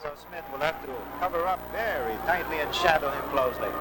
So Smith will have to cover up very tightly and shadow him closely.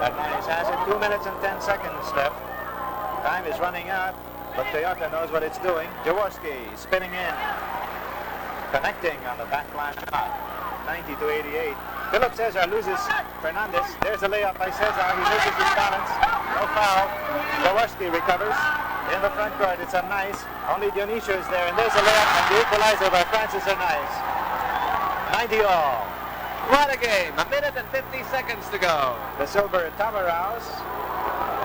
Agnes has it. 2 minutes and 10 seconds left. Time is running out, but Toyota knows what it's doing. Jaworski spinning in. Connecting on the backlash shot. 90 to 88. Philip Cesar loses Fernandez. There's a layup by Cesar. He loses his balance. No foul. Jaworski recovers. In the front court, it's a nice. Only Dionisio is there, and there's a layup and the equalizer by Francis Nice. 90 all. What a game. A minute and 50 seconds to go. The Silver Tamaraos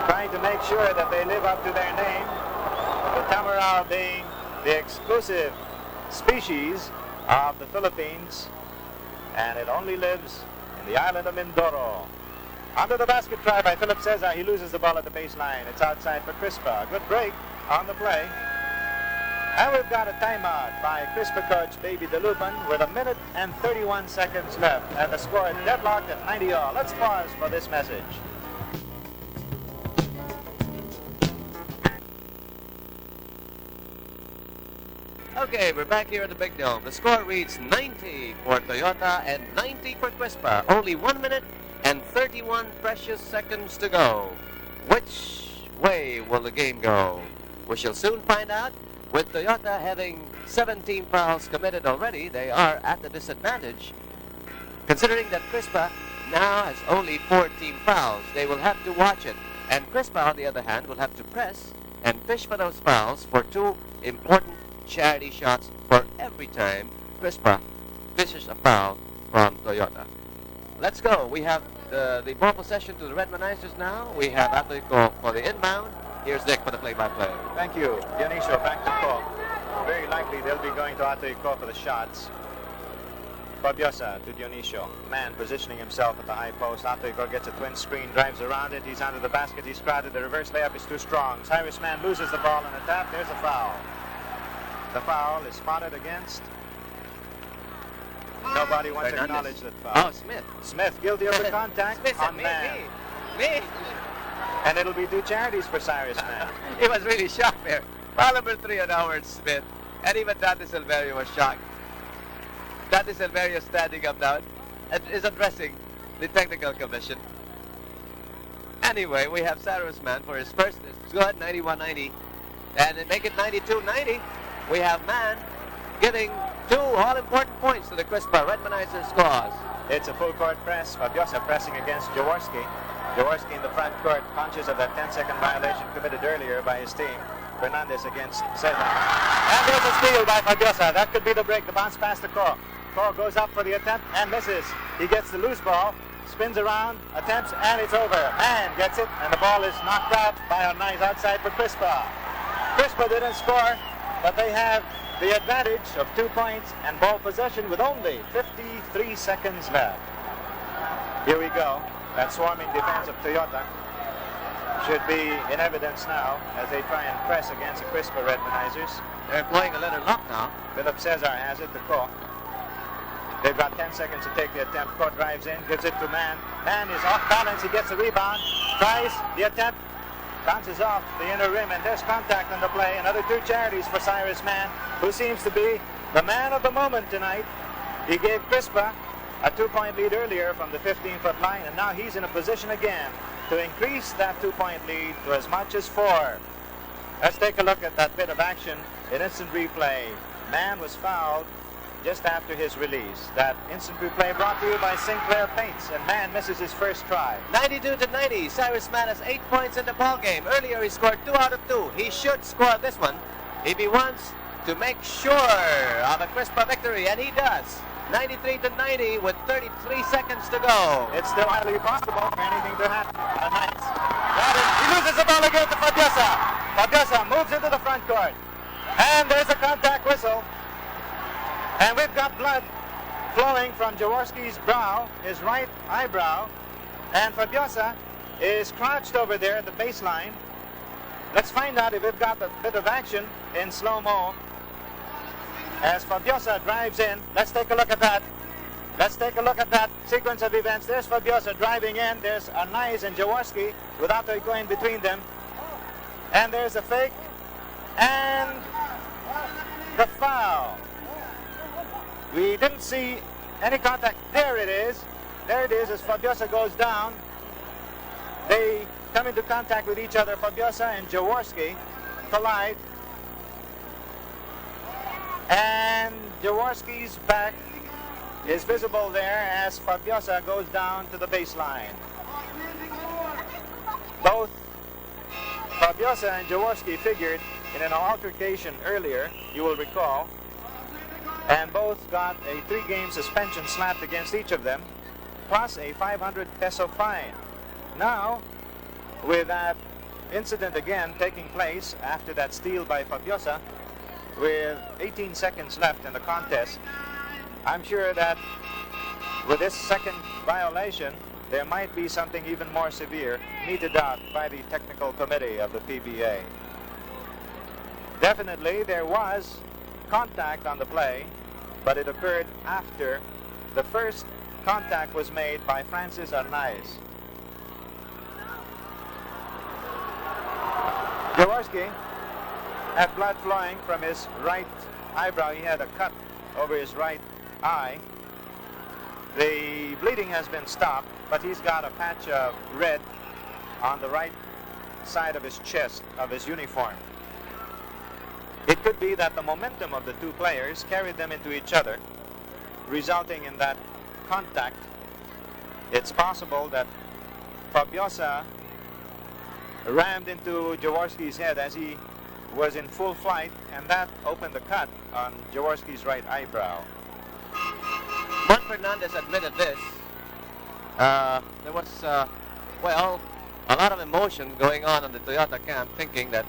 trying to make sure that they live up to their name. The Tamarao being the exclusive species of the Philippines, and it only lives in the island of Mindoro. Under the basket try by Philip Cesar. He loses the ball at the baseline. It's outside for Crispa. A good break on the play. And we've got a timeout by Crispa coach Baby DeLupan with a minute and 31 seconds left. And the score is deadlocked at 90 all. Let's pause for this message. Okay, we're back here at the Big Dome. The score reads 90 for Toyota and 90 for Crispa. Only 1 minute and 31 precious seconds to go. Which way will the game go? We shall soon find out. With Toyota having 17 fouls committed already, they are at a disadvantage. Considering that Crispa now has only 14 fouls, they will have to watch it. And Crispa, on the other hand, will have to press and fish for those fouls for two important charity shots for every time Crispa fishes a foul from Toyota. Let's go. We have the ball possession to the Redmanizers now. We have Atletico for the inbound. Here's Dick for the play-by-play. Thank you. Dionisio back to call. Very likely they'll be going to Atletico for the shots. Fabiosa to Dionisio. Man positioning himself at the high post. Atletico gets a twin screen, drives around it. He's under the basket. He's crowded. The reverse layup is too strong. Cyrus Man loses the ball in a tap. There's a foul. The foul is spotted against. Nobody wants to acknowledge that foul. Oh, Smith. Smith guilty of the contact Smith on said, Man. Me. And it'll be two charities for Cyrus Man. He was really shocked there. Foul number 3 on Howard Smith. And even Dante Silverio was shocked. Dante Silverio standing up now and is addressing the technical commission. Anyway, we have Cyrus Man for his first. It's good, 91-90. And they make it 92-90. We have Man giving two all-important points to the Crispa. Redmanizer scores. It's a full-court press. Fabiosa pressing against Jaworski. Jaworski in the front court, conscious of that 10-second violation committed earlier by his team. Fernandez against Cesar. And there's a steal by Fabiosa. That could be the break. The bounce pass to Ko. Ko goes up for the attempt and misses. He gets the loose ball, spins around, attempts, and it's over. Man gets it, and the ball is knocked out by a nice outside for Crispa. Crispa didn't score, but they have the advantage of 2 points and ball possession with only 53 seconds left. Here we go. That swarming defense of Toyota should be in evidence now as they try and press against the Crispa Redmanizers. They're playing a little lock now. Philip Cesar has it to Ko. They've got 10 seconds to take the attempt. Ko drives in, gives it to Man. Man is off balance. He gets the rebound. Tries the attempt. Bounces off the inner rim, and there's contact on the play. Another two charities for Cyrus Man, who seems to be the man of the moment tonight. He gave Crispa a 2-point lead earlier from the 15-foot line, and now he's in a position again to increase that 2-point lead to as much as 4. Let's take a look at that bit of action in instant replay. Man was fouled just after his release. That instant replay brought to you by Sinclair Paints, and Man misses his first try. 92-90. Cyrus Man has 8 points in the ball game. Earlier he scored 2 out of 2. He should score this one if he wants to make sure of a Crispa victory, and he does. 93-90 with 33 seconds to go. It's still highly possible for anything to happen. Nice. He loses the ball again to Fabiosa. Fabiosa moves into the front court. And there's a contact whistle. And we've got blood flowing from Jaworski's brow, his right eyebrow. And Fabiosa is crouched over there at the baseline. Let's find out if we've got a bit of action in slow-mo. As Fabiosa drives in, let's take a look at that. Let's take a look at that sequence of events. There's Fabiosa driving in. There's Arnaiz and Jaworski without going between them. And there's a fake. And the foul. We didn't see any contact. There it is. There it is as Fabiosa goes down. They come into contact with each other. Fabiosa and Jaworski collide. And Jaworski's back is visible there as Fabiosa goes down to the baseline. Both Fabiosa and Jaworski figured in an altercation earlier, you will recall, and both got a 3-game suspension slapped against each of them, plus a 500 peso fine. Now, with that incident again taking place after that steal by Fabiosa, with 18 seconds left in the contest, I'm sure that with this second violation, there might be something even more severe meted out by the technical committee of the PBA. Definitely, there was contact on the play, but it occurred after the first contact was made by Francis Arnaiz. Jaworski had blood flowing from his right eyebrow. He had a cut over his right eye. The bleeding has been stopped, but he's got a patch of red on the right side of his chest of his uniform. It could be that the momentum of the two players carried them into each other, resulting in that contact. It's possible that Fabiosa rammed into Jaworski's head as he was in full flight, and that opened the cut on Jaworski's right eyebrow. Juan Fernandez admitted this. There was, well, a lot of emotion going on in the Toyota camp, thinking that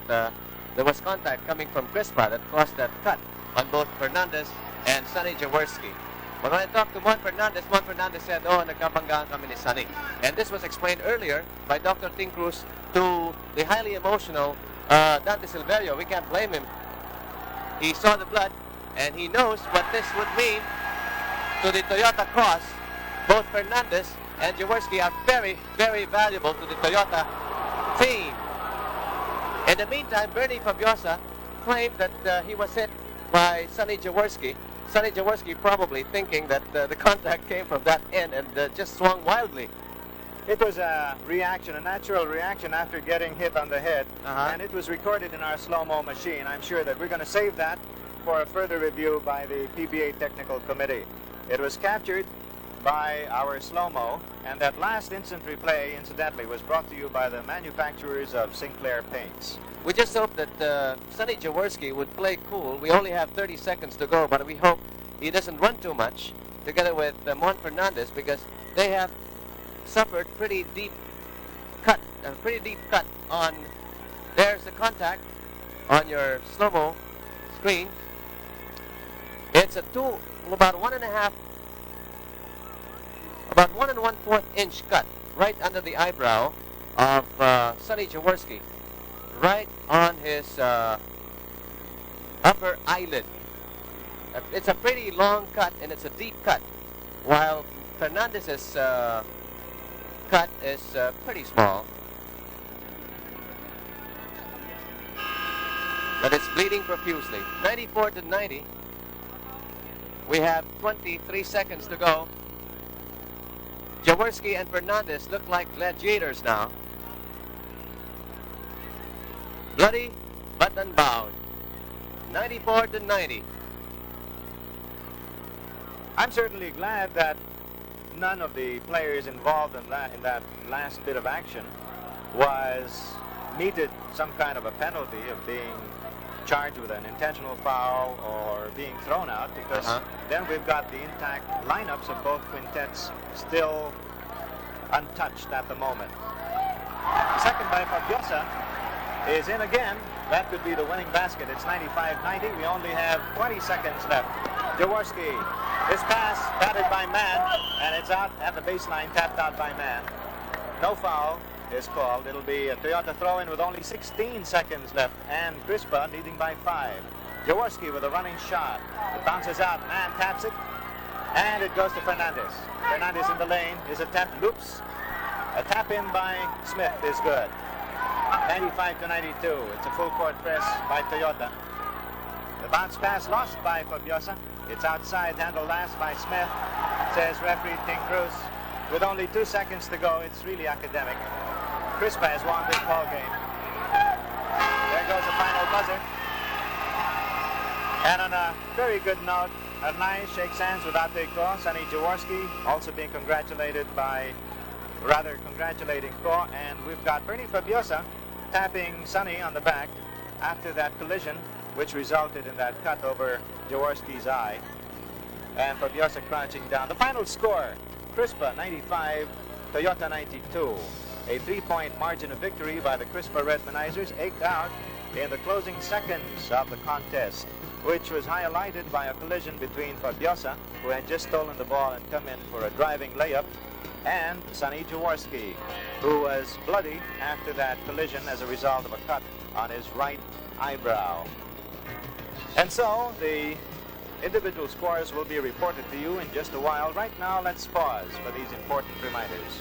there was contact coming from Crispa that caused that cut on both Fernandez and Sonny Jaworski. But when I talked to Juan Fernandez said, oh, nagkabanggaan kami ni Sonny. And this was explained earlier by Dr. Ting Cruz to the highly emotional Dante Silverio. We can't blame him. He saw the blood, and he knows what this would mean to the Toyota cross. Both Fernandez and Jaworski are very, very valuable to the Toyota team. In the meantime, Bernie Fabiosa claimed that he was hit by Sonny Jaworski. Sonny Jaworski probably thinking that the contact came from that end and just swung wildly. It was a reaction, a natural reaction after getting hit on the head, and it was recorded in our slow-mo machine. I'm sure that we're going to save that for a further review by the PBA Technical Committee. It was captured by our slow-mo, and that last instant replay, incidentally, was brought to you by the manufacturers of Sinclair paints. We just hope that Sonny Jaworski would play cool. We only have 30 seconds to go, but we hope he doesn't run too much, together with Juan Fernandez, because they have suffered pretty deep cut on. There's the contact on your slow-mo screen. It's about 1 1/4 inch cut right under the eyebrow of Sonny Jaworski, right on his upper eyelid. It's a pretty long cut, and it's a deep cut, while Fernandez's cut is pretty small, but it's bleeding profusely. 94-90. We have 23 seconds to go. Jaworski and Fernandez look like gladiators now. Bloody but unbowed. 94-90. I'm certainly glad that none of the players involved in that last bit of action was meted some kind of a penalty of being charged with an intentional foul or being thrown out, because then we've got the intact lineups of both quintets still untouched at the moment. The second by Fabiosa is in again. That could be the winning basket. It's 95-90. We only have 20 seconds left. Jaworski, his pass batted by Mann, and it's out at the baseline, tapped out by Mann. No foul is called. It'll be a Toyota throw-in with only 16 seconds left, and Crispa leading by 5. Jaworski with a running shot. It bounces out. Mann taps it, and it goes to Fernandez. Fernandez in the lane. Is a tap, loops. A tap in by Smith is good. 95-92. It's a full court press by Toyota. The bounce pass lost by Fabiosa. It's outside, handled last by Smith, says referee Ting Cruz. With only 2 seconds to go, it's really academic. Crispa has won this ball game. There goes the final buzzer. And on a very good note, Arnay shakes hands with Ate Ko, Sonny Jaworski, also being congratulating Ko. And we've got Bernie Fabiosa tapping Sonny on the back after that collision, which resulted in that cut over Jaworski's eye. And Fabiosa crouching down. The final score, Crispa 95, Toyota 92. A 3-point margin of victory by the Crispa Redmanizers, eked out in the closing seconds of the contest, which was highlighted by a collision between Fabiosa, who had just stolen the ball and come in for a driving layup, and Sonny Jaworski, who was bloody after that collision as a result of a cut on his right eyebrow. And so the individual scores will be reported to you in just a while. Right now, let's pause for these important reminders.